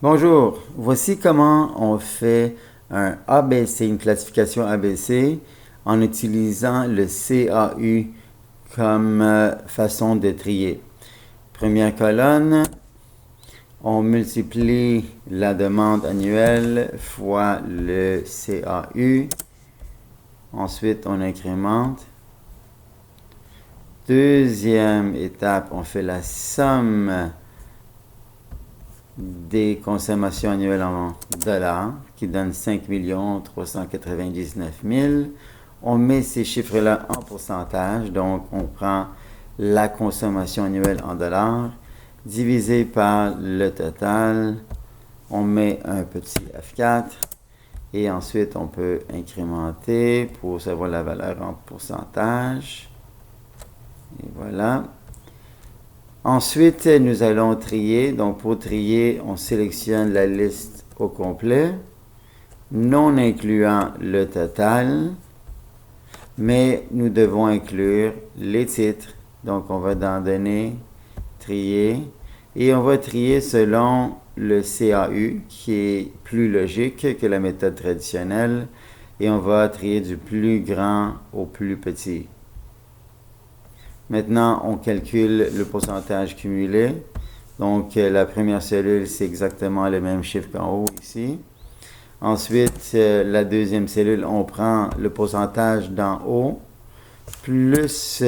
Bonjour, voici comment on fait un ABC, une classification ABC, en utilisant le CAU comme façon de trier. Première colonne, on multiplie la demande annuelle fois le CAU. Ensuite, on incrémente. Deuxième étape, on fait la somme des consommations annuelles en dollars, qui donne 5 399 000. On met ces chiffres-là en pourcentage, donc on prend la consommation annuelle en dollars, divisé par le total, on met un petit F4, et ensuite on peut incrémenter pour savoir la valeur en pourcentage. Et voilà. Ensuite, nous allons trier. Donc, pour trier, on sélectionne la liste au complet, non incluant le total, mais nous devons inclure les titres. Donc, on va dans Données, Trier, et on va trier selon le CAU, qui est plus logique que la méthode traditionnelle, et on va trier du plus grand au plus petit. Maintenant, on calcule le pourcentage cumulé. Donc, la première cellule, c'est exactement le même chiffre qu'en haut ici. Ensuite, la deuxième cellule, on prend le pourcentage d'en haut, plus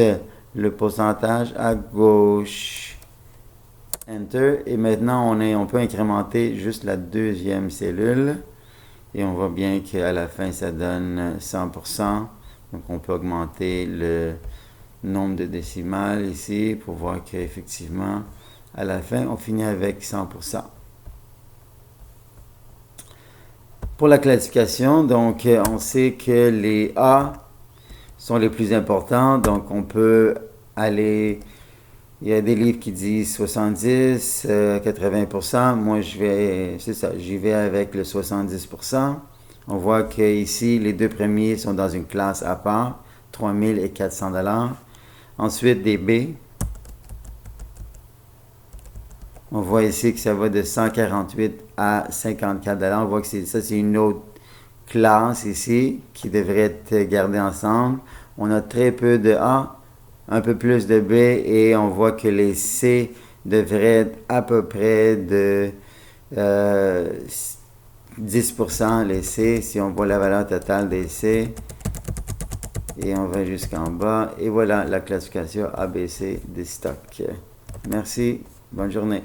le pourcentage à gauche. Enter. Et maintenant, on peut incrémenter juste la deuxième cellule. Et on voit bien qu'à la fin, ça donne 100%. Donc, on peut augmenter le nombre de décimales ici pour voir qu'effectivement, à la fin, on finit avec 100%. Pour la classification, donc, on sait que les A sont les plus importants, donc on peut aller, il y a des livres qui disent 70, 80%, moi j'y vais avec le 70%. On voit qu'ici, les deux premiers sont dans une classe à part, 3 400 $. Ensuite, des B. On voit ici que ça va de 148 à 54 $. On voit que ça, c'est une autre classe ici qui devrait être gardée ensemble. On a très peu de A, un peu plus de B, et on voit que les C devraient être à peu près de 10%, les C, si on voit la valeur totale des C. Et on va jusqu'en bas. Et voilà la classification ABC des stocks. Merci. Bonne journée.